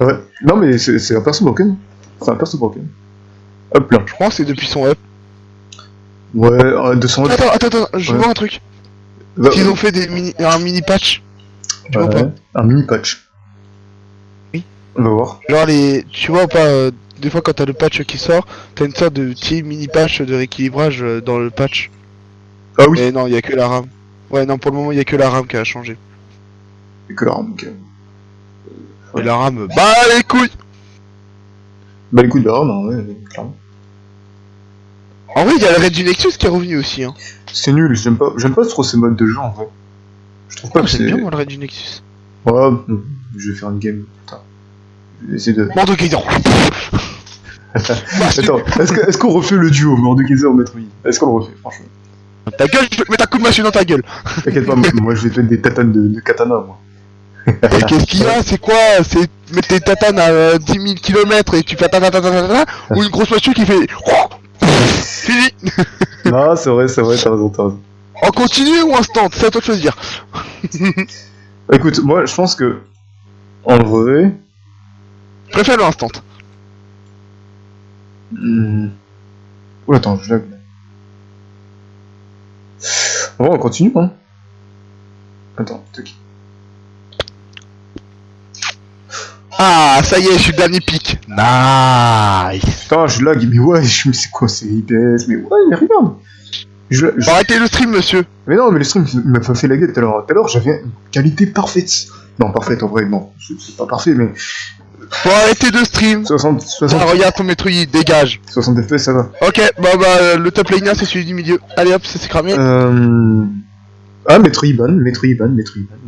Ouais. Non, mais c'est un perso broken. C'est un perso broken. Hop là. Je crois que c'est depuis son up. Ouais, 200 up. Attends, je Ouais. vois un truc. Bah, S'ils ont fait un mini patch, tu vois ou pas? un mini patch. Oui. On va voir. Genre tu vois ou pas, des fois quand t'as le patch qui sort, t'as une sorte de petit mini patch de rééquilibrage dans le patch. Ah oui. Mais non, il y a que la RAM. Ouais, non, pour le moment, il y a que la RAM qui a changé. Et que l'arme, ok. Et la RAM, bah les couilles! Bah, les coups de l'arme, ouais, clairement. En vrai, il y a le Red du Nexus qui est revenu aussi, hein. C'est nul, j'aime pas trop ces modes de jeu en vrai. Je trouve pas Oh, que j'aime c'est. bien moi le Red du Nexus. Ouais, je vais faire une game. Putain. Je vais essayer de. Mordekaiser. Attends, est-ce qu'on refait le duo Mordekaiser Metroid? Est-ce qu'on le refait, franchement? Ta gueule, je vais te mettre un coup de machine dans ta gueule. T'inquiète pas, moi je vais te mettre des tatanes de katana, moi. Et qu'est-ce qu'il y a? C'est quoi? C'est mettre tes tatanes à 10 000 km et tu fais ta ou une grosse machine qui fait fini. Non, c'est vrai, t'as raison. En continu ou instant? C'est à toi de choisir. Écoute, moi je pense que. En vrai. Je préfère le instant. Oula, attends, je lag. En vrai, on continue, hein. Attends, tac. Ah, ça y est, je suis le dernier pic. Nice. Putain, je lag, mais ouais, mais c'est quoi, c'est IPS? Mais ouais, mais regarde. Arrêtez le stream, monsieur. Mais non, mais le stream il m'a pas fait laguer tout à l'heure. Tout à l'heure, j'avais une qualité parfaite. Non, parfaite en vrai, non. C'est pas parfait, mais. Faut arrêter de stream. 60 Ah, regarde ton Metroid, dégage. 60 FPS, ça va. Ok, le top laner c'est celui du milieu. Allez hop, ça s'est cramé. Ah, Metroiban,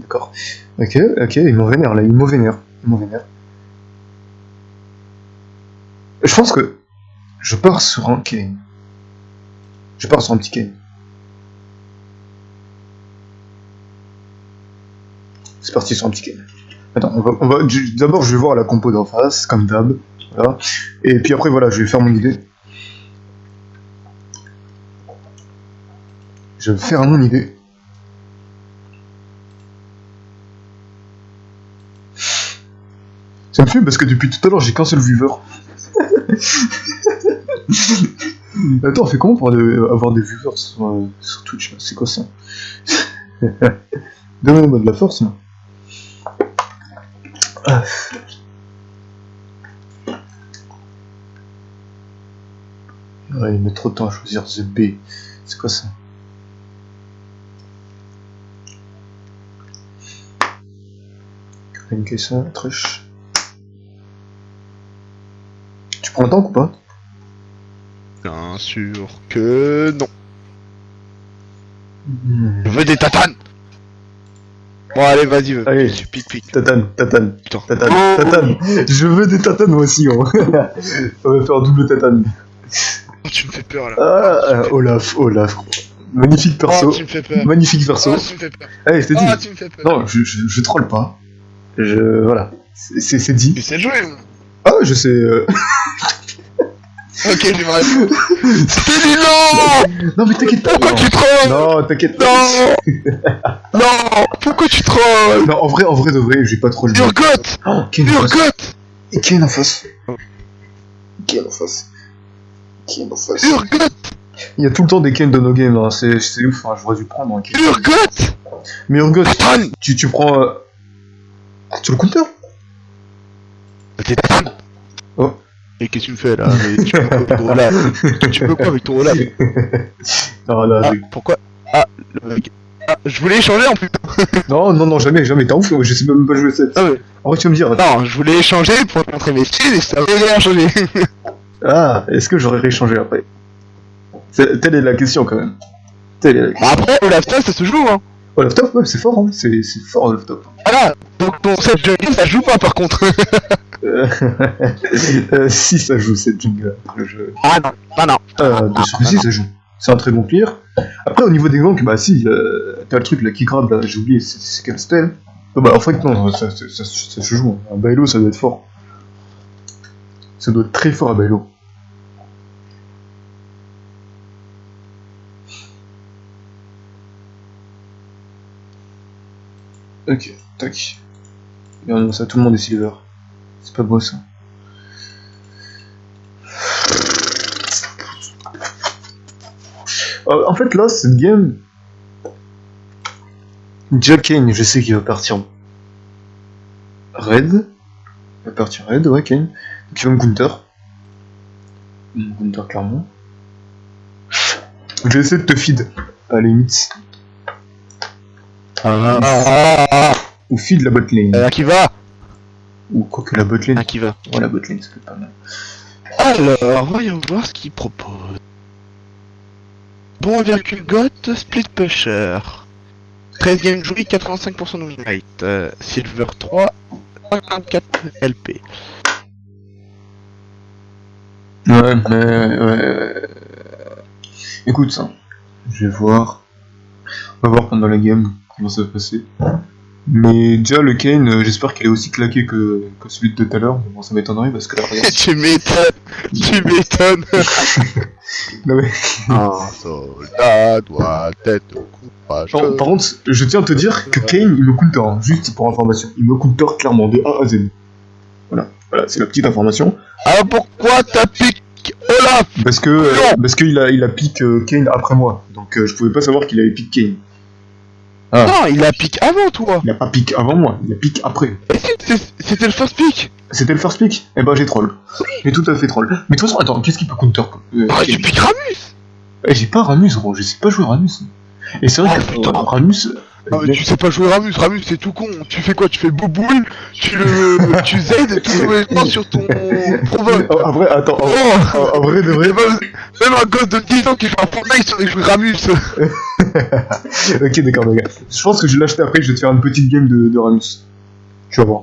d'accord. Ok, il m'en vénère là, il m'en vénère. Je pense que je pars sur un Kane. Je pars sur un petit Kane. C'est parti sur un petit Kane. Attends, d'abord je vais voir la compo d'en face, comme d'hab. Voilà. Et puis après, voilà, je vais faire mon idée. Je vais faire mon idée. Ça me fait parce que depuis tout à l'heure, j'ai qu'un seul viewer. Attends, on fait comment pour avoir des viewers sur Twitch là? C'est quoi ça? Donne-moi de la force là. Ah. Ouais, il met trop de temps à choisir The B. C'est quoi ça? Une question, triche. Tu prends un tank ou pas? Bien sûr que non. Je veux des tatanes. Bon allez vas-y, Allez, pique. Tatane. Putain. Tatane. Je veux des tatanes moi aussi. On va faire double tatane. Oh, tu me fais peur là. Ah, Olaf. Magnifique perso. Oh, tu me fais peur. Magnifique perso. Oh, tu me fais peur. Allez, je t'ai dit. Oh, tu me fais peur. Non, je troll pas. Voilà. C'est dit. Tu sais jouer. Ah, je sais. Ok, j'ai ma réponse. C'était non. Non, mais t'inquiète pas. Pourquoi tu trolles? Non, t'inquiète pas. Non. Pourquoi tu trolles? Non, en vrai de vrai, j'ai pas trop le. Urgot. Oh, Ken en face. Urgot. Il y a tout le temps des Ken dans nos games, hein. C'est ouf, hein. J'aurais dû prendre un Ken. Urgot. Mais Urgot, Tatane. tu prends. Ah, tu le counter? T'es tatane. Oh. Et qu'est-ce que tu me fais là? Mais tu peux quoi avec ton Olaf? Tu peux quoi avec ton Olaf? Non, là, Pourquoi? Le mec. Je voulais échanger en plus. non, jamais, t'es ouf, je sais même pas jouer cette. Ah ouais. En vrai, tu vas me dire. Non, je voulais échanger pour te montrer mes skills et ça avait rien changé. Ah, est-ce que j'aurais rééchangé après? Telle est la question quand même. Après, Olaf Top ça se joue hein. Olaf Top, ouais, c'est fort, hein. C'est fort Olaf Top. Voilà, donc ton set jungle ça joue pas par contre. Si ça joue cette jungle, le jeu. Ah non. Bien sûr que si, ça joue. C'est un très bon clear. Après, au niveau des ganks, bah si, t'as le truc là qui grab, là, j'ai oublié, c'est quel spell? Bah en fait, non, ça se joue. Un Bailo, ça doit être fort. Ça doit être très fort à Bailo. Ok, tac. Et on annonce à tout le monde des silver. C'est pas beau ça. En fait, là, cette game. Déjà, Kane, je sais qu'il va partir Red. Il va partir Red, ouais, Kane. Donc, il va me counter. Il me counter clairement. Je vais essayer de te feed, à la limite. Ou feed la botlane. Là qui va. Ou quoi que la botlane. Qui va. Ouais, la botlane, ça peut être pas mal. Alors, voyons voir ce qu'il propose. Bon virgule got, split pusher. 13 games joués, 85% de win rate. Silver 3, 54 LP. Ouais. Écoute ça. Je vais voir. On va voir pendant la game comment ça va passer. Mais déjà, le Kane, j'espère qu'il est aussi claqué que celui de tout à l'heure. Bon, ça m'étonnerait parce que là, regarde. Tu m'étonnes. Non, mais... Un soldat doit être au courage. Par contre, je tiens à te dire que Kane, il me counter, hein, juste pour information. Il me counter clairement de A à Z. Voilà, c'est la petite information. Alors pourquoi t'as piqué Olaf? Parce qu'il a pick Kane après moi. Donc je pouvais pas savoir qu'il avait pick Kane. Ah. Non, il a pick avant toi. Il a pas pick avant moi, il a pick après. C'était le first pick. C'était le first pick. Eh ben j'ai troll. J'ai tout à fait troll. Mais de toute façon, attends, qu'est-ce qu'il peut counter Tu piques Ramus. J'ai pas Ramus, gros, je sais pas jouer Ramus. Et c'est vrai que Ramus... Ah, mais tu sais pas jouer Ramus, c'est tout con. Tu fais quoi? Tu fais boboule, tu Z tout le temps sur ton provoque. En vrai, attends, en vrai de vrai... Même un gosse de 10 ans qui fait un Fortnite sur les jouer Ramus. Ok, d'accord, les gars. Je pense que je vais l'acheter après, je vais te faire une petite game de Ramus. Tu vas voir.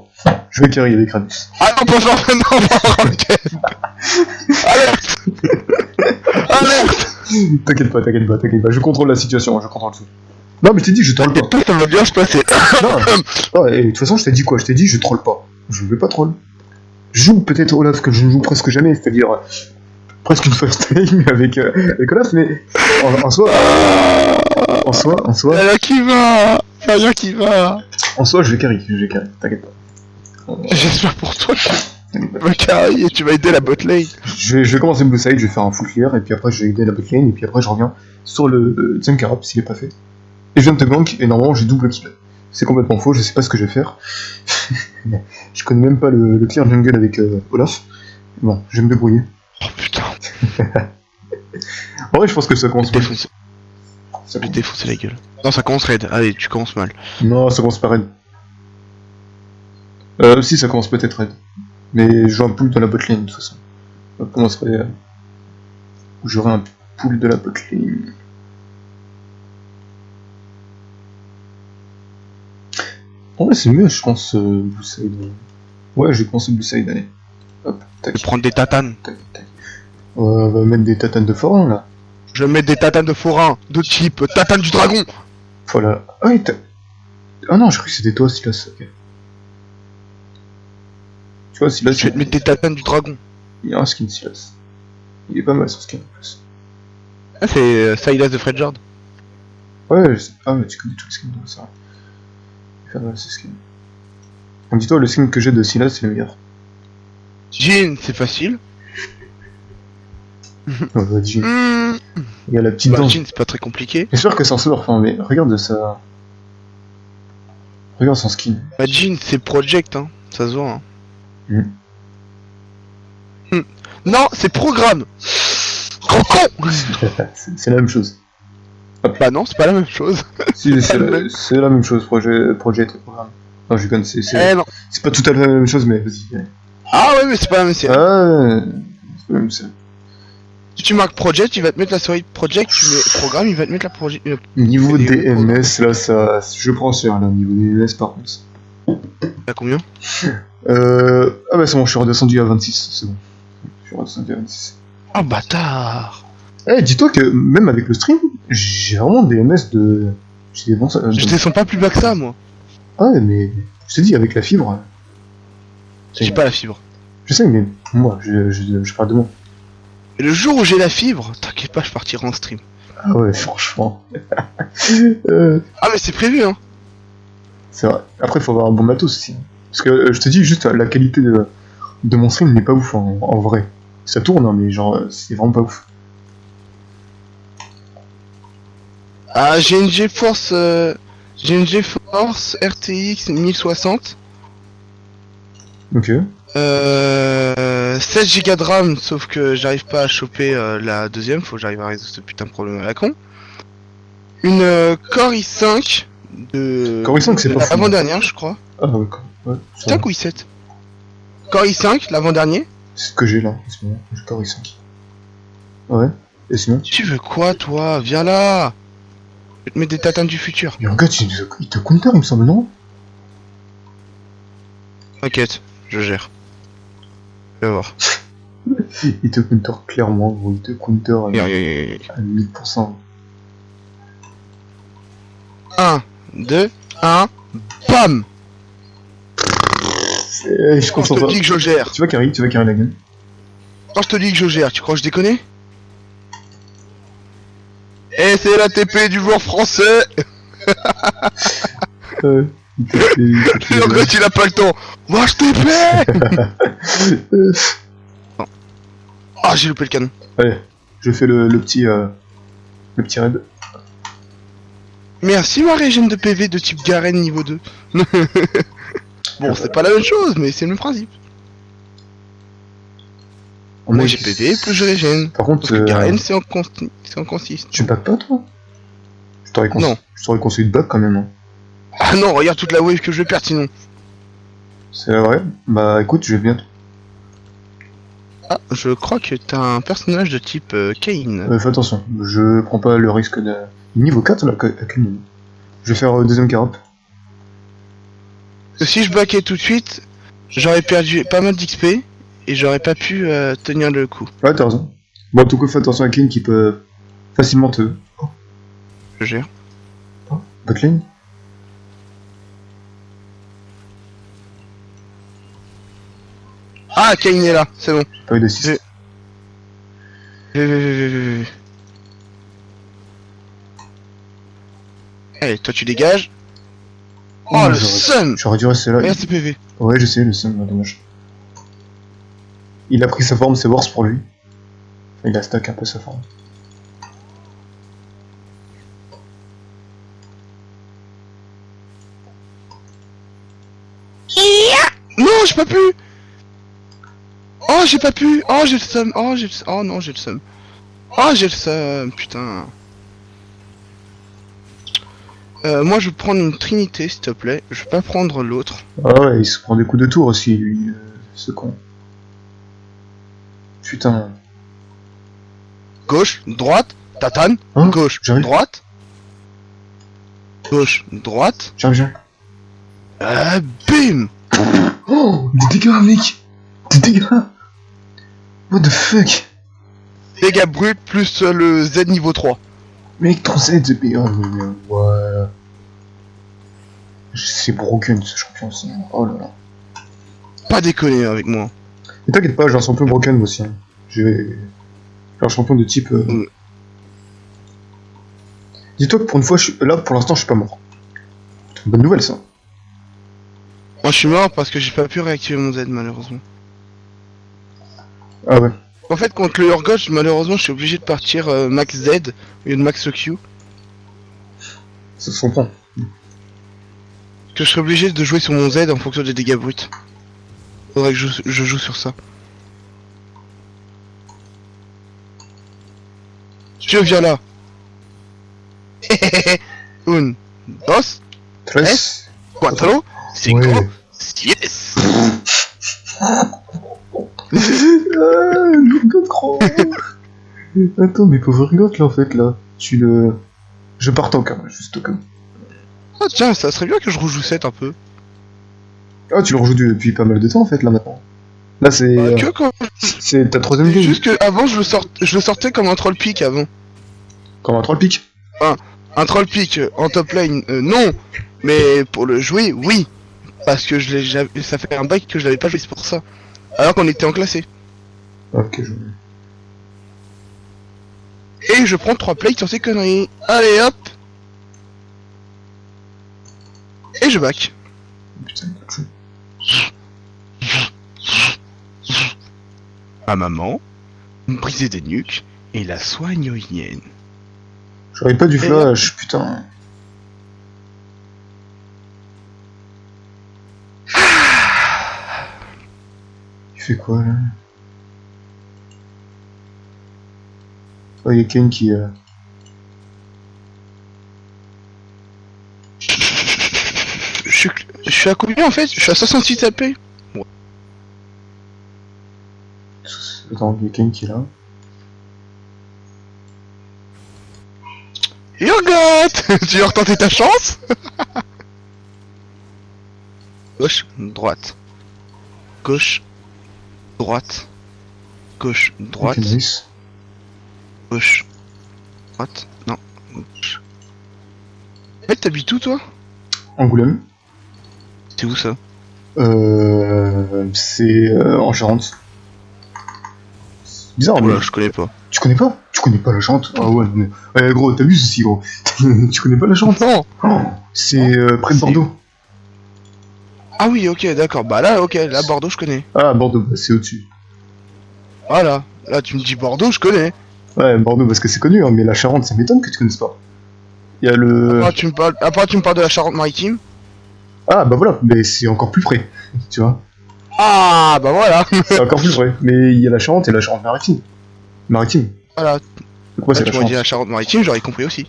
Je vais carry avec Ramus. Ah non, pas ça, non, ok. Alerte. T'inquiète pas, je contrôle la situation, je contrôle tout. Non, mais je t'ai dit, je troll pas. Ça va bien se passer. Non, et de toute façon, je t'ai dit quoi? Je t'ai dit, je troll pas. Je vais pas troll. Je joue peut-être Olaf que je ne joue presque jamais, c'est-à-dire presque une first time avec Olaf, mais en soi. Y'a rien qui va. Y'a rien qui va. En soi, je vais carry, t'inquiète pas. J'espère pour toi que tu vas carry et tu vas aider la bot lane. Je vais commencer le blue side, je vais faire un full clear, et puis après je vais aider la bot lane, et puis après je reviens sur le Zenkarap s'il est pas fait. Et je viens de te gank, et normalement j'ai double kill. C'est complètement faux, je sais pas ce que je vais faire. Je connais même pas le clear jungle avec Olaf. Bon, je vais me débrouiller. Oh putain. En vrai, je pense que ça commence mal. Je vais défoncer la gueule. Non, ça commence raid. Allez, tu commences mal. Non, ça commence pas raid. Si, ça commence peut-être raid. Mais je joue un pool de la botlane de toute façon. Ça commencerait. J'aurai un pool de la botlane. En vrai, c'est mieux, je pense, blue side. Ouais, j'ai commencé blue side, allez. Hop, tac. Je vais prendre des tatanes. Tac. On va mettre des tatanes de forain là. Je vais mettre des tatanes de forain, de type tatane du dragon. Voilà. Ah oui, ah non, je crois que c'était toi, Silas. Ok. Tu vois, Silas. Je vais te mettre des tatanes du dragon. Il y a un skin Silas. Il est pas mal son skin en plus. Ah, c'est Silas de Fredjord. Ouais, je sais. Ah, mais tu connais tous les skins, donc ça va. Il est pas mal ce skin. Donc dis-toi, le skin que j'ai de Silas, c'est le meilleur. Jean, c'est facile. On va dire. Il y a la petite danse. Jean, c'est pas très compliqué. J'espère que c'est un smurf, hein, mais regarde ça. Regarde son skin. Bah, Jean, c'est project, hein. Ça se voit, hein. Non, c'est programme. Gros con. C'est la même chose. Hop. Bah non, c'est pas la même chose. Si, c'est la même chose, project et programme. Non, je connais, c'est pas tout à fait la même chose, mais vas-y. Ah ouais, mais c'est pas la même série. Ah, c'est pas la même série. Si tu marques project, il va te mettre la série project, tu mets programme, il va te mettre la project. Niveau des MS, là, ça. Je prends cher, là, au niveau des MS par contre. T'as combien? Ah bah c'est bon, je suis redescendu à 26, c'est bon. Je suis redescendu à 26. Oh bâtard! Eh, dis-toi que même avec le stream, j'ai vraiment des MS de. J'ai des bons. Je descends pas plus bas que ça, moi. Ah ouais, mais. Je te dis, avec la fibre. J'ai pas la fibre. Je sais, mais moi, je parle de moi. Et le jour où j'ai la fibre, t'inquiète pas, je partirai en stream. Ah ouais, franchement. Ah mais c'est prévu, hein. C'est vrai. Après, il faut avoir un bon matos aussi. Parce que je te dis juste la qualité de. de mon stream n'est pas ouf en vrai. Ça tourne, hein, mais genre, c'est vraiment pas ouf. Ah, j'ai une GeForce RTX 1060. Ok. 16 Go de RAM, sauf que j'arrive pas à choper la deuxième, faut que j'arrive à résoudre ce putain de problème à la con. Une Core i5 de... Core i5, c'est pas fou. L'avant-dernière, je crois. Ah, ouais, ouais. 5 ou i7 Core i5, l'avant-dernier. C'est ce que j'ai là, en ce moment. J'ai Core i5. Ouais. Et sinon? Tu veux quoi, toi? Viens là. Je vais te mettre des tatanes du futur. Mais regarde, il te counter, il me semble, non? T'inquiète, je gère. Je vais voir. Il te counter clairement, gros. Il te counter Regarde. à 1000%. 1, 2, 1, BAM! Je Quand je comprends te pas. dis que je gère. Tu vas carry la game. Quand je te dis que je gère, tu crois que je déconne? Et c'est la TP du joueur français! Il te fait Et en fait, il a pas le temps. Moi, je TP! Ah, j'ai loupé le canon. Allez, je fais le petit raid. Merci ma régène de PV de type Garen niveau 2. Bon, c'est pas la même chose, mais c'est le même principe. Moi j'ai PV plus je régène. Par contre, Parce que Garen c'est en consiste. tu back pas toi? Non. Je t'aurais conseillé de back quand même. Hein. Ah non, regarde toute la wave que je vais perdre sinon. C'est vrai? Bah écoute, je vais bien. Ah, je crois que t'as un personnage de type Kane. Fais attention, je prends pas le risque de... Niveau 4 là, Kane. Je vais faire deuxième carop. Si je backais tout de suite, j'aurais perdu pas mal d'XP et j'aurais pas pu tenir le coup. Ouais, t'as raison. Bon, en tout cas, fais attention à Kane qui peut facilement te... Je gère. Backlane. Ah, Kane est là, c'est bon. J'ai pas eu d'assist. Allez, toi tu dégages. Oh, le seum! J'aurais dû rester là. Regarde ses PV. Ouais, je sais, le seum, dommage. Il a pris sa forme, c'est worse pour lui. Enfin, il a stack un peu sa forme. Non, j'ai pas pu! Oh, j'ai pas pu! Oh, j'ai le seum! Oh, j'ai le seum! Oh non, j'ai le seum! Oh, j'ai le seum! Putain! Moi je vais prendre une trinité s'il te plaît, je vais pas prendre l'autre. Ah ouais, il se prend des coups de tour aussi, lui, ce con. Putain. Gauche, droite, tatane, Hein, gauche, j'arrive. droite. Gauche, droite. J'arrive. Bim! Oh, des dégâts, mec! Des dégâts! What the fuck? Dégâts bruts plus le Z niveau 3. Mec, 3Z, ouais. C'est broken ce champion aussi. Oh là là. Pas déconner avec moi. Et t'inquiète pas, j'ai un champion broken aussi. Hein. J'ai un champion de type. Dis-toi que pour une fois, là pour l'instant, je suis pas mort. C'est une bonne nouvelle ça. Moi je suis mort parce que j'ai pas pu réactiver mon Z malheureusement. Ah ouais. En fait, contre le Urgot, malheureusement, je suis obligé de partir max Z au lieu de max Q. Ça se comprend. Que je serais obligé de jouer sur mon Z en fonction des dégâts bruts. Faudrait que je joue sur ça. Tu viens là. Un, dos, Tres. cuatro, cinco, Ouais. six. L'urgot gros. Attends, mais pauvre Urgot là en fait là. Tu le. Je pars en cam, juste au cas. Ah tiens, ça serait bien que je rejoue 7 un peu. Ah, tu le rejoues depuis pas mal de temps en fait là maintenant. Là c'est. Que quand C'est ta troisième C'est game. juste que avant je le sortais comme un troll pick avant. Comme un troll pick. Un troll pick en top lane, non. Mais pour le jouer, oui. Parce que ça fait un bail que je l'avais pas joué, c'est pour ça. Alors qu'on était en classé. Ok, je. Et je prends 3 plates sur ces conneries. Allez hop. Et je back. Putain, écoute, ma maman, me briser des nuques et la soigne aux hyènes. J'aurais pas du flash, putain. Il fait quoi là? Oh, y'a Ken qui. Je suis à combien en fait? Je suis à 66 AP. Ouais. Attends, y'a Ken qui est là. Urgot. Tu veux retenter ta chance? Gauche, droite. Gauche, droite. Gauche, droite. Ok, nice. Gauche, droite. Non. Gauche. Eh, t'habites où toi? Angoulême. C'est où ça? C'est en Charente. C'est bizarre, Ah, mais. voilà, je connais pas. Tu connais pas? Tu connais pas la Charente? Ah ouais, mais... ouais, gros, t'abuses aussi, gros. Tu connais pas la Charente? Non. Oh, c'est près de C'est- Bordeaux. Ah oui, ok, d'accord. Bah là, ok, là Bordeaux, je connais. Ah, Bordeaux, bah, c'est au-dessus. Voilà. Là, tu me dis Bordeaux, je connais. Ouais, Bordeaux, parce que c'est connu, hein, mais la Charente, ça m'étonne que tu connaisses pas. Il y a le. Après, tu me parles de la Charente-Maritime. Ah, bah voilà, mais c'est encore plus près, tu vois. Ah, bah voilà. C'est encore plus près. Mais il y a la Charente et la Charente-Maritime. Maritime. Voilà. Donc, moi, c'est Là, la tu m'aurais dit Charente. la Charente-Maritime, j'aurais compris aussi.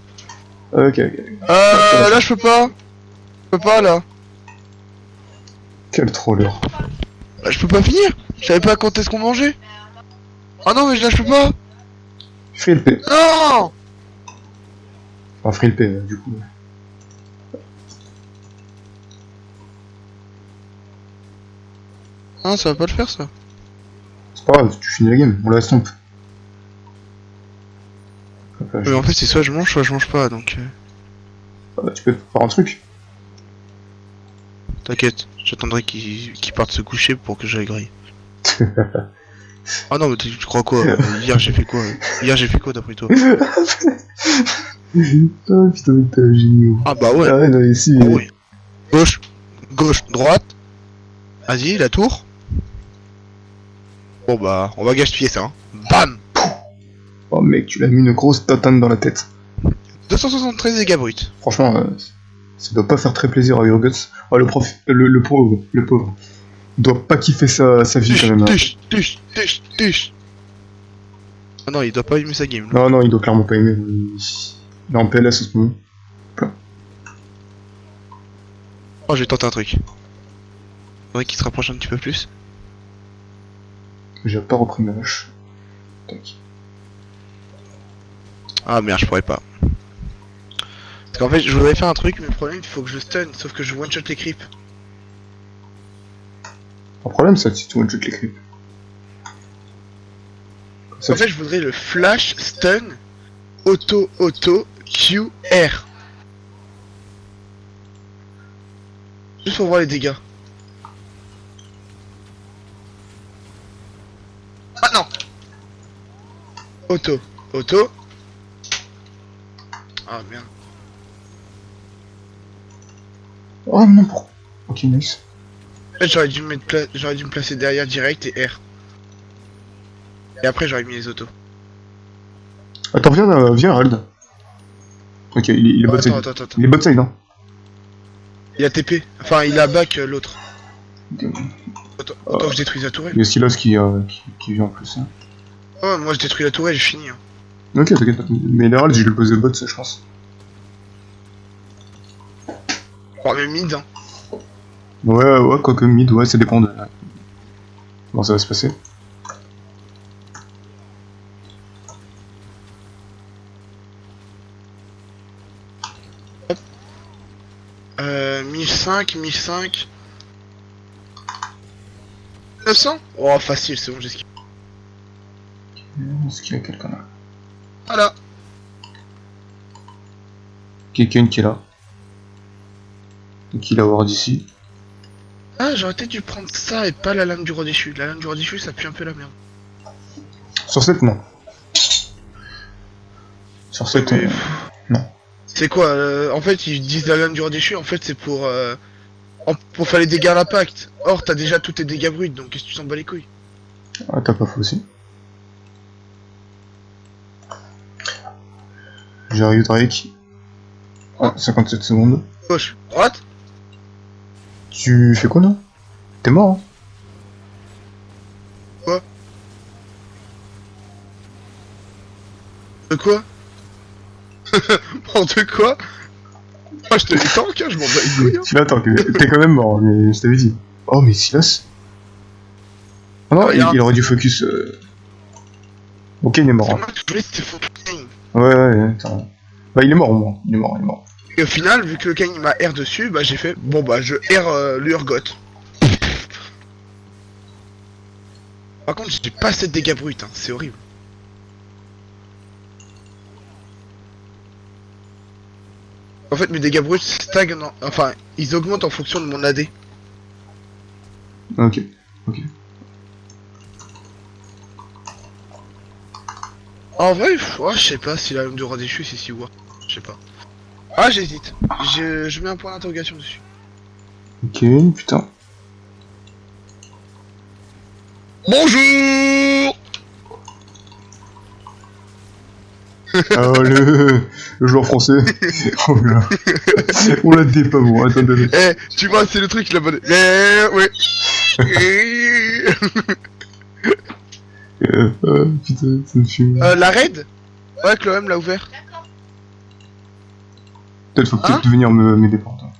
Ok, ok. Là, je peux pas. Je peux pas, là. Quel troller. Bah, je peux pas finir. Je savais pas quand est-ce qu'on mangeait. Ah non, mais je lâche pas. Free LP. Non. Enfin, Free LP, du coup. Non, ça va pas le faire, ça. C'est pas grave, tu finis la game, on la stomp. Hop là, Mais en fait, c'est soit je mange pas, donc... Ah, bah, tu peux faire un truc. T'inquiète, j'attendrai qu'il parte se coucher pour que j'aille griller. Ah non, mais tu crois quoi? Hier j'ai fait quoi? Hier j'ai fait quoi d'après toi? Oh putain, mais t'es un génie. Ah bah ouais. Ah ouais, non, mais si. Ah oui. Gauche, gauche, droite. Vas-y, la tour. Bon bah, on va gaspiller ça. Hein. Bam. Oh mec, tu l'as mis une grosse tatane dans la tête. 273 dégâts bruts. Franchement, ça doit pas faire très plaisir à Urguts. Oh, le pauvre, le pauvre. Il doit pas kiffer sa vie quand même. Hein. Tuche. Ah non, il doit pas aimer sa game. Là. Non, non, il doit clairement pas aimer. Il est en PLS en ce moment. Oh, je vais tenter un truc. Faudrait qu'il se rapproche un petit peu plus. J'ai pas repris ma hache. Tac. Ah merde, je pourrais pas. Parce qu'en fait, je voudrais faire un truc, mais le problème, il faut que je stun, sauf que je one-shot les creeps. Un problème ça, si tu one-shot les creeps. Ça, En fait, je voudrais le flash, stun, auto, Q, R. Juste pour voir les dégâts. Ah non. Auto. Ah merde. Oh non, pourquoi? Ok, nice. En fait, j'aurais dû me placer derrière direct et R. Et après, j'aurais mis les autos. Attends, viens, Ald. Ok, il est bot side. Attends. Il est bot side, hein. Il a TP. Enfin, il a back l'autre. Attends que je détruise la tourelle. Il y a Silas qui vient en plus. Hein. Oh, moi je détruis la tourelle, j'ai fini. Hein. Ok, t'inquiète. Mais l'Herald, je vais le poser bot, ça, je pense. Oh, mais mid, hein. Ouais, quoique mid, ouais, ça dépend de... Comment ça va se passer. Hop. 1005. 900. Oh, facile, c'est bon, j'ai skippé. Est-ce qu'il y a quelqu'un là? Voilà. Quelqu'un qui est là. Donc il a ward ici. Ah, j'aurais peut-être dû prendre ça et pas la lame du roi déchu. La lame du roi déchu, ça pue un peu la merde. Sur cette, non. Sur cette, Mais- non. C'est quoi en fait, ils disent la lame du roi déchu, en fait, c'est pour faire les dégâts à l'impact. Or, t'as déjà tous tes dégâts bruts, donc qu'est-ce que tu s'en bats les couilles? Ah, t'as pas fait aussi. J'arrive, Drake. Ah, 57 secondes. Gauche, droite. Tu fais quoi, non? T'es mort, hein? De quoi? Bon, de quoi? Moi je te les tank, hein, je m'en bats les couilles. Hein. Tu l'attends, t'es quand même mort, mais je t'avais dit. Oh, mais Silas. Oh non, il aurait dû focus. Ok, il est mort. C'est Hein. moi que je voulais, c'était focusing. Ouais, attends. Bah, il est mort au moins. Il est mort. Et au final, vu que le Kane il m'a R dessus, bah j'ai fait, bon bah je R l'Urgot. Par contre, j'ai pas assez de dégâts bruts, hein, c'est horrible. En fait, mes dégâts bruts stagnent, enfin, ils augmentent en fonction de mon AD. Ok. En vrai, ouais, je sais pas si la lame du roi déchu c'est si ou je sais pas. Ah, j'hésite. Je mets un point d'interrogation dessus. Ok, putain. Bonjour. Ah, le joueur français. Oh là. On l'a dit pas bon, attendez. Eh, tu vois, c'est le truc, la bonne. Ouais. Putain, ça me fume. La raid. Ouais, que l'OM l'a ouvert. Peut-être faut peut-être venir m'aider pour toi.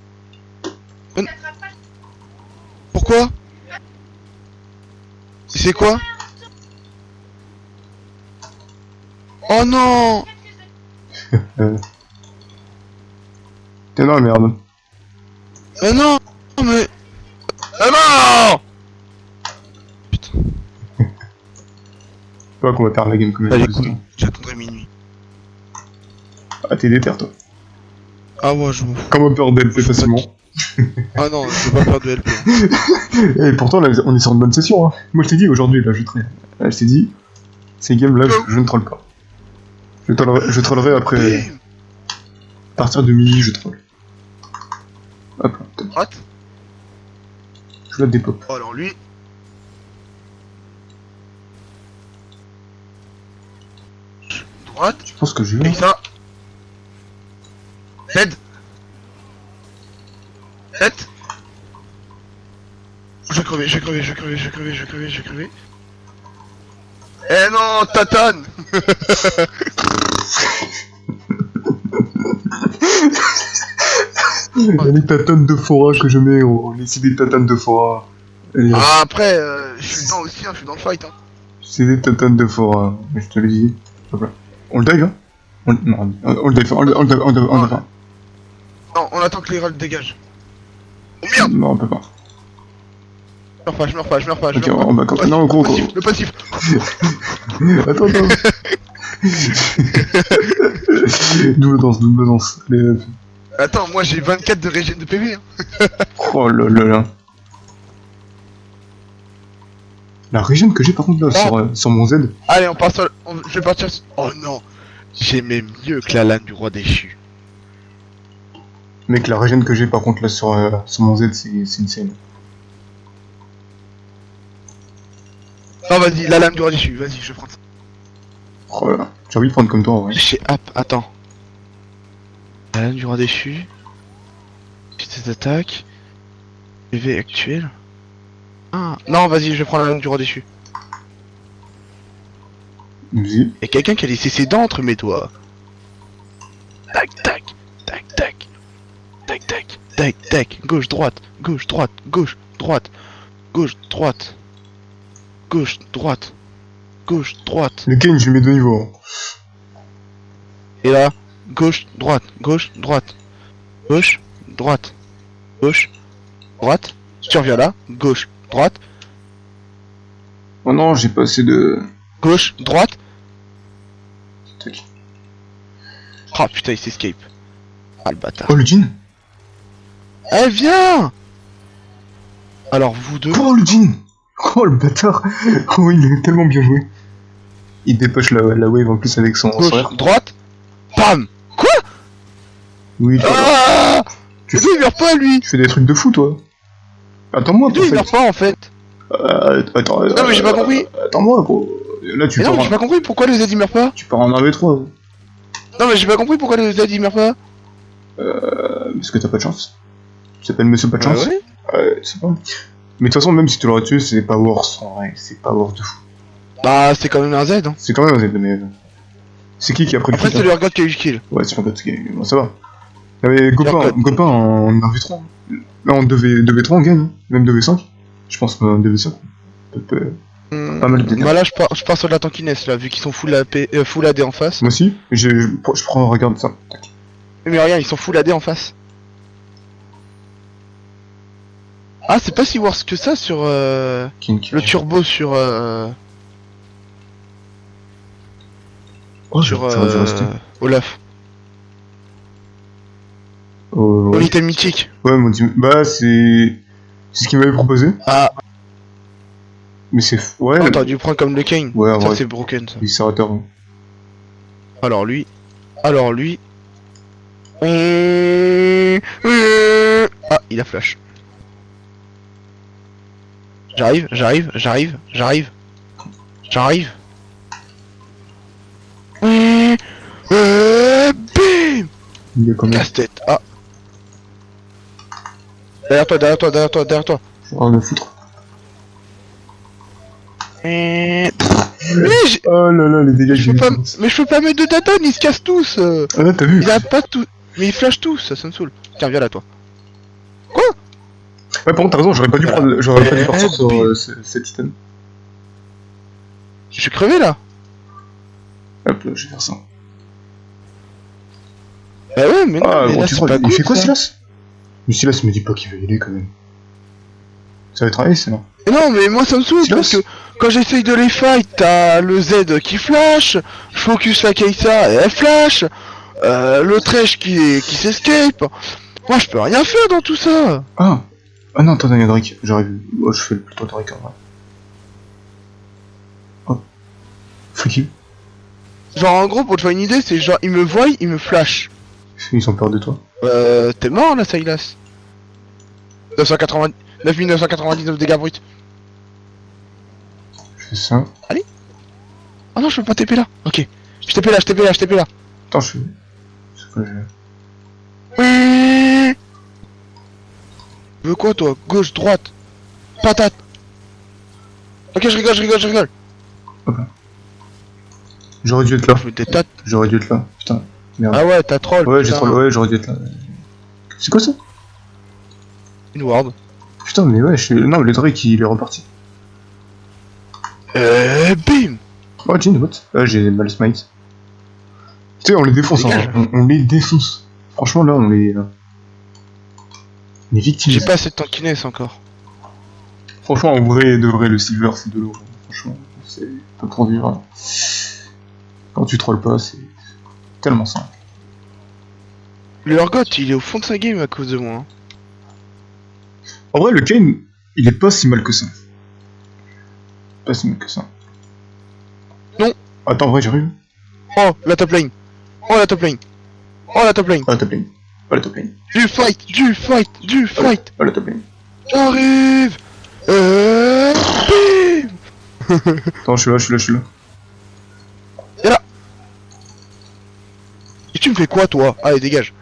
Pourquoi? C'est quoi? Oh non! T'es dans la merde. Mais non! Mais... Ah non! Putain. Pas qu'on va perdre la game comme Allez, ça. j'attendrai minuit. Ah, t'es déter, toi. Ah ouais, je m'en fous. Comment perdre d'LP facilement. Ah non, je veux pas faire de LP. Et pourtant, là, on est sur une bonne session. Hein. Moi, je t'ai dit, aujourd'hui, là, je traîne. Là, je t'ai dit, ces games-là, je ne troll pas. Je trollerai après. À partir de minuit, je troll. Hop là. Droite. Je la dépop. Oh, alors lui. Droite. Je pense que je Et vais. ça. Dead. Dead. Je vais crever. Eh non, tatane. Les tatanes de fora que je mets, on laisse des tatanes de fora. Ah, après, je suis dedans aussi, hein, je suis dans le fight. Hein. C'est des tatanes de fora, je te le dis. Hop là. On le dive, hein? Non, on le dive, on le dive. Non, on attend que les rolls dégagent. Oh merde! Non, on peut pas. Je meurs pas. Ok, on va quand non, gros. Le passif. Attends. double danse. Allez, Attends, moi j'ai 24 de régène de PV. Hein. oh là là. La régène que j'ai par contre là sur mon Z. Allez, on part sur je vais partir. Oh non! J'aimais mieux que la lame du roi déchu. Mec, la régène que j'ai par contre là sur mon Z, c'est une scène. Non, vas-y, la lame du roi déchu, vas-y, je prends ça. Oh là, j'ai envie de prendre comme toi en vrai. J'ai attends. La lame du roi déchu. Petite attaque. PV actuel. Ah, non, vas-y, je prends la lame du roi déchu. Vas-y. Y'a quelqu'un qui a laissé ses dents entre mes doigts. Tac. Gauche, droite. Le Kane, je mets de niveau. Et là, gauche, droite. Tu reviens là, gauche, droite. Oh non, j'ai pas assez de. Gauche, droite. Tac. Ah putain, il s'escape. Ah le bâtard. Oh le Jin. Eh viens. Alors vous deux. Oh le Jin. Oh le bâtard. Oh il est tellement bien joué. Il dépoche la wave en plus avec son Gauche, R. droite. Bam. Quoi? Oui, toi. Ah. Tu il meurt pas lui. Tu fais des trucs de fou toi. Attends-moi Lui il meurt pas en fait. Attends, Non, mais j'ai pas compris. Attends-moi, gros. Là, tu Mais non, pars, mais j'ai pas compris pourquoi le Z il meurt pas. tu pars en 1v3. Non, mais j'ai pas compris pourquoi le Z il meurt pas. Parce que t'as pas de chance. Tu s'appelles Monsieur Pas de chance. Ouais. Ouais, c'est pas. Mais de toute façon, même si tu l'aurais tué, c'est pas worse en vrai. C'est pas worse de fou. Bah, c'est quand même un Z. Hein. C'est quand même un Z, mais. C'est qui a pris le Après, kill, c'est hein le Urgot qui a eu le kill. Ouais, c'est Urgot qui. Bon, ça va. Ah, mais Gopin en 1v3. Là, en 2v3, on gagne. Hein. Même 2v5. Je pense qu'en 2v5, on peut. Pas mal de dégâts. Bah là, je pars sur de la tankiness là, vu qu'ils sont full AD en face. Moi aussi, je prends, regarde ça. Mais regarde, ils sont full AD en face. Ah, c'est pas si worse que ça sur Kink. le turbo sur Oh, sur j'aurais dû rester. Olaf. Oh, Au ouais. item mythique. Ouais, mon team. Bah, c'est. C'est ce qu'il m'avait proposé. Ah, Mais c'est. Ouais, oh, t'aurais dû prendre comme le Kane. Ouais, Ça, ouais. c'est broken ça. il s'est raté. Hein. Alors lui. Alors lui. Ah, il a flash. J'arrive. Bim. Il est quand même. Casse-tête. Ah. Derrière toi. Je vais rien me foutre. Mais Oh là là, les dégâts que je j'ai peux pas, mis. mais je peux pas mettre de daton, ils se cassent tous. Ah là, t'as vu? Il a pas tout, mais ils flashent tous, ça me saoule. Tiens, viens là toi. Ouais, par contre, t'as raison, j'aurais pas dû Voilà. prendre. J'aurais pas dû partir sur Bim. cet item. Je suis crevé là. Hop là, je vais faire ça. Bah ouais, mais non, Ah, mais gros, là, tu c'est crois, pas il good, fait quoi ça. Silas? Mais Silas me dit pas qu'il va y aller quand même. Ça va être un ace, non? Mais non, mais moi ça me saoule Silas parce que quand j'essaye de les fight, t'as le Z qui flash, je focus la Keisa et elle flash, le Thresh qui s'escape. Moi je peux rien faire dans tout ça. Ah! Ah non, attends, il y a Drake, j'aurais vu. Oh, je fais plutôt Drake en vrai. Oh. Freaky. Genre en gros pour te faire une idée, c'est genre ils me voient, ils me flash. Ils ont peur de toi. T'es mort là Silas. 9999 dégâts bruts. Je fais ça. Ah non je peux pas TP là. Ok. Je TP là. Attends, je fais. C'est quoi, je. Tu veux quoi toi? Gauche, droite, patate. Ok je rigole. J'aurais dû être là. Je me tête. J'aurais dû être là. Putain. Merde. Ah ouais t'as troll. Ouais, j'ai putain. trop. Ouais, j'aurais dû être là. C'est quoi ça? Une ward. Putain, mais ouais, non, le Drake il est reparti. Bim. Oh, j'ai une botte. Ah, j'ai mal smite. Tu sais, on les défonce, Dégage. hein. On les défonce. Franchement, là, on est victimes. J'ai pas assez de tankiness encore. Franchement, en vrai, de vrai, le silver, c'est de l'eau. Franchement, c'est pas trop vivre. Hein. Quand tu trolls pas, c'est tellement simple. Le Urgot il est au fond de sa game à cause de moi. Hein. En vrai, le Kane, il est pas si mal que ça. Pas si mal que ça. Non. Attends, en vrai, j'arrive. Oh la top lane. Ah, la top lane. Ah, la top lane. Du fight. Ah, la top lane. J'arrive. Bim. Attends, je suis là. Et tu me fais quoi toi? Allez dégage.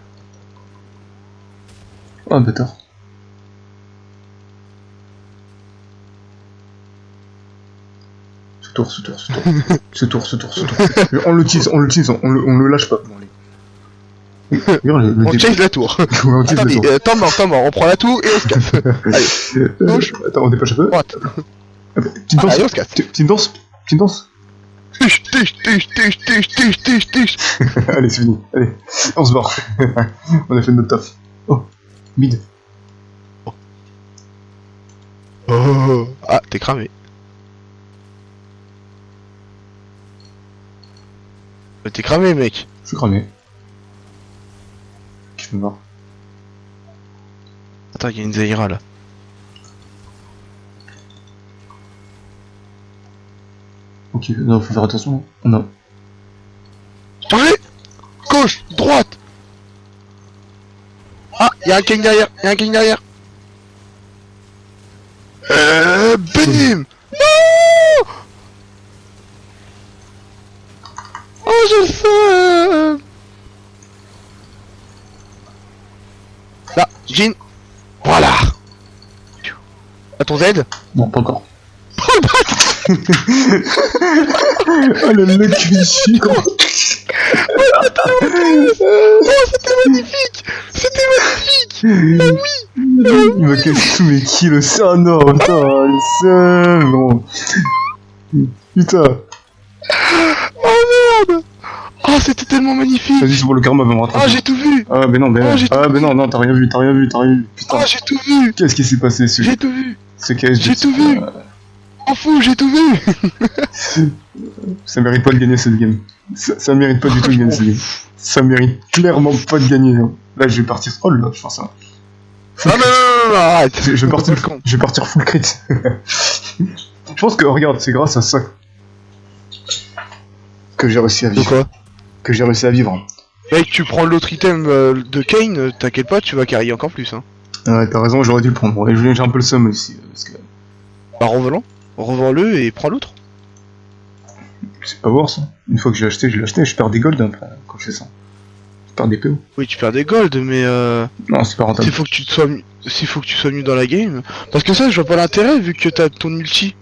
Ah, bâtard. Ce tour. On l'utilise, on le lâche pas. Bon, allez. Regarde, le On début. chase la tour. Ouais, on utilise Attendez, le tour. temps mort, on prend la tour et on se casse. Allez, gauche. Attends, on dépêche un peu. droite. Petite danse. Allez, on se casse. Petite danse. Tiche. Allez, c'est fini. Allez, on se barre. On a fait notre taf. Oh, mid. Oh. Ah, t'es cramé. T'es cramé mec. Je suis cramé. Je me barre. Attends, y'a une Zaira là. Ok, non, faut faire attention. Non. Changez. Gauche, droite. Ah, y'a un king derrière. Bim. j'ai le seum. Là, Jean. Voilà. À ton Z. Non, pas encore. Oh le bat. Oh le mec cliché quoi. Oh, c'était magnifique. C'était magnifique. Il m'a cassé tous mes kills. Oh non, putain, le seum, non. Putain. Oh merde. Oh, c'était tellement magnifique. Vas-y, c'est pour le karma, va me rattraper. Ah, j'ai tout vu. Ah, mais non, Oh, j'ai tout vu. non, t'as rien vu. Putain. Oh, j'ai tout vu. Qu'est-ce qui s'est passé, J'ai tout vu. ce KS? J'ai tout vu. M'en fous, j'ai tout vu. Ça mérite pas de gagner cette game. Ça mérite pas du tout de gagner cette game. Ça mérite clairement pas de gagner. Hein. Là, je vais partir troll, là, je pense. Hein. Non, arrête. Je vais partir full crit. Je pense que, regarde, c'est grâce à ça que j'ai réussi à De vivre. quoi? Que j'ai réussi à vivre. Mec, tu prends l'autre item de Kane, t'inquiète pas, tu vas carry encore plus, hein. Ouais, t'as raison, j'aurais dû le prendre. Ouais, j'ai un peu le seum aussi. Parce que Bah, revends-le et prends l'autre. c'est pas voir ça. Une fois que j'ai acheté, je perds des golds après, quand je fais ça. Je perds des PO. Oui, tu perds des golds, mais Non, c'est pas rentable. s'il faut que tu sois mieux dans la game. Parce que ça, je vois pas l'intérêt vu que t'as ton ulti.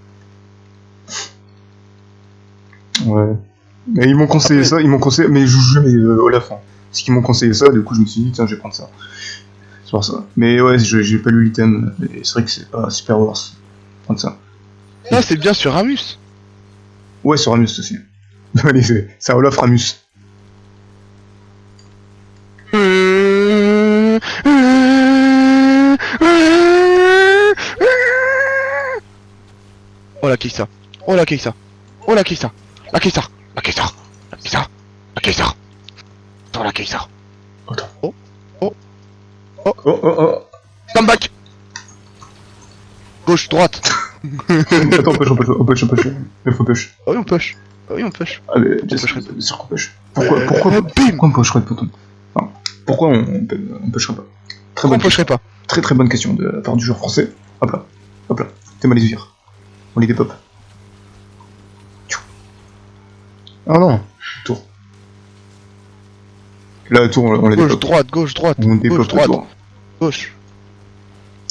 Ouais. Et ils m'ont conseillé ça, mais je joue jamais Olaf. Hein. C'est qu'ils m'ont conseillé ça, du coup je me suis dit, tiens, je vais prendre ça. C'est pour ça. Mais ouais, j'ai pas lu l'item, et c'est vrai que c'est pas super worth. Prendre ça. Là, c'est bien sur Ramus. Ouais, sur Ramus aussi. Allez, c'est un Olaf Ramus. Oh la Keissa. Oh la Keissa. Oh la Keissa. La Keissa. La Keissa. La Keissa. La Keissa. Attends la Keissa. Attends. Oh. Oh. Come back. Gauche, droite. Attends, on push. Il faut push. Ah oui, on push. Ah oui, on push. Ah, mais bien sûr qu'on push. Pourquoi on pusherait pas ton... Enfin, pourquoi on pusherait pas? Pourquoi on pusherait pas? Très bonne question de la part du joueur français. Hop là. T'es mal les vire. On les dépop. Ah non, tour. Là, tour, on les dépop. Gauche, droite. On dépop le tour. Gauche.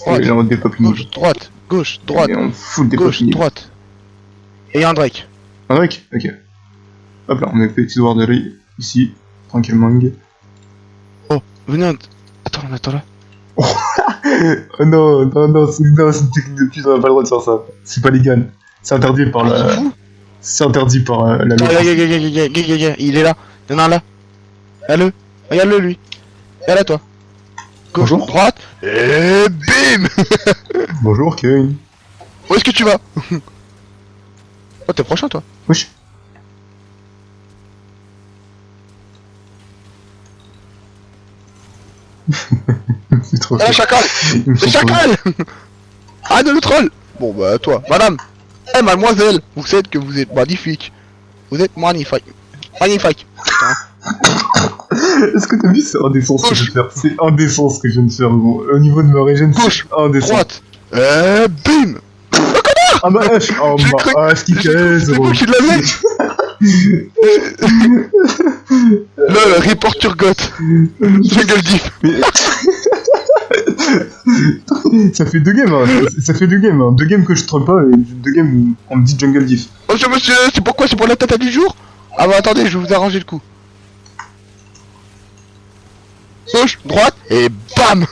Et là, on dépop une Gauche, droite. Gauche, droite. Et on fout le dépop Gauche, une droite. Et un Drake. Un Drake? Ok. Hop là, on met petit doigt de riz ici, tranquillement. Oh, venez. Attends là. Oh non, c'est une technique de pute, on a pas le droit de faire ça. C'est pas légal. C'est interdit par la... C'est interdit par la loi. Il est là. Il y en a un là. Regarde-le lui. Regarde à toi. Gauche, Bonjour. droite. Et bim. Bonjour Kane. Où est-ce que tu vas? Oh, t'es prochain toi. Wesh. C'est trop Ah, chacal. Il me Le semble chacal. Ah, de le troll. Bon bah toi, madame. Eh mademoiselle, vous savez que vous êtes magnifique. Vous êtes magnifique. Magnifique. Est-ce que t'as vu, c'est indécent ce que je viens de faire. C'est indécent ce que je viens de faire, gros. Au niveau de ma régène, Gauche, c'est indécent. droite. Bim. Ah bah H. Oh J'ai bah cru- H qui casse, C'est gros. moi qui l'avais. Lol, report Turgot. Jungle Diff. Ça fait 2 games, hein. Ça fait 2 games, hein. 2 games que je troll pas et 2 games où on me dit jungle diff. Monsieur, c'est pourquoi? C'est pour la tata du jour? Ah bah attendez, je vais vous arranger le coup. Gauche, droite, et bam.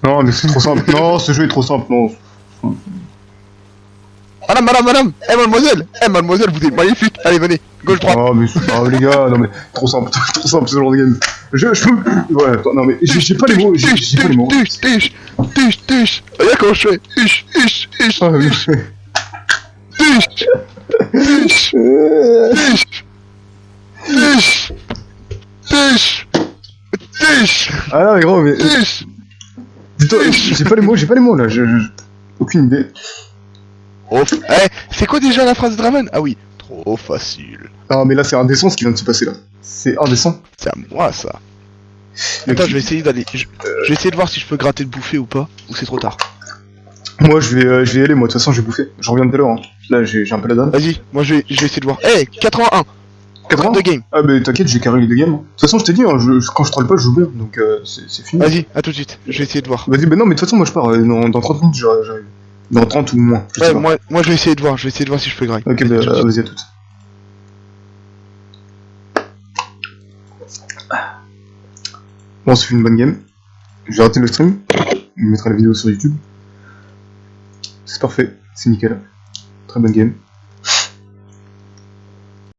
Non mais c'est trop simple. Non, ce jeu est trop simple, non. Madame. Eh mademoiselle, vous êtes magnifique. Allez, venez. Gauche, droite. Oh mais les gars, non mais trop simple ce genre de game. Je peux... Ouais, attends, non mais j'ai pas les mots, j'ai pas les mots. Tiche. Regarde comment je fais. Tiche. Ah, mais... Tiche. Ah non mais gros, mais... Dis-toi, j'ai pas les mots là, aucune idée. Oh, eh, c'est quoi déjà la phrase de Draven? Ah oui, trop facile. Non mais là c'est indécent ce qui vient de se passer là. C'est indécent. C'est à moi ça. Attends, je vais essayer d'aller. Je vais essayer de voir si je peux gratter de bouffer ou pas, ou c'est trop tard. Moi je vais y aller, moi de toute façon je vais bouffer. Je reviens tout à l'heure, hein. Là j'ai un peu la dalle. Vas-y, moi je vais essayer de voir. Eh, 81. 80 2 games. Ah bah t'inquiète, j'ai carré les 2 games. De toute façon, je t'ai dit, hein, quand je troll pas, je joue bien, donc c'est fini. Vas-y, à tout de suite. Je vais essayer de voir. Vas-y, bah non, mais de toute façon, moi je pars, dans 30 minutes, j'arrive. Dans 30 ou moins, je sais Ouais, pas. moi je vais essayer de voir. Je vais essayer de voir si je peux grind. Ok, bah vas-y, à toutes. Bon, on se fait une bonne game. J'ai raté le stream. On mettra la vidéo sur YouTube. C'est parfait, c'est nickel. Très bonne game.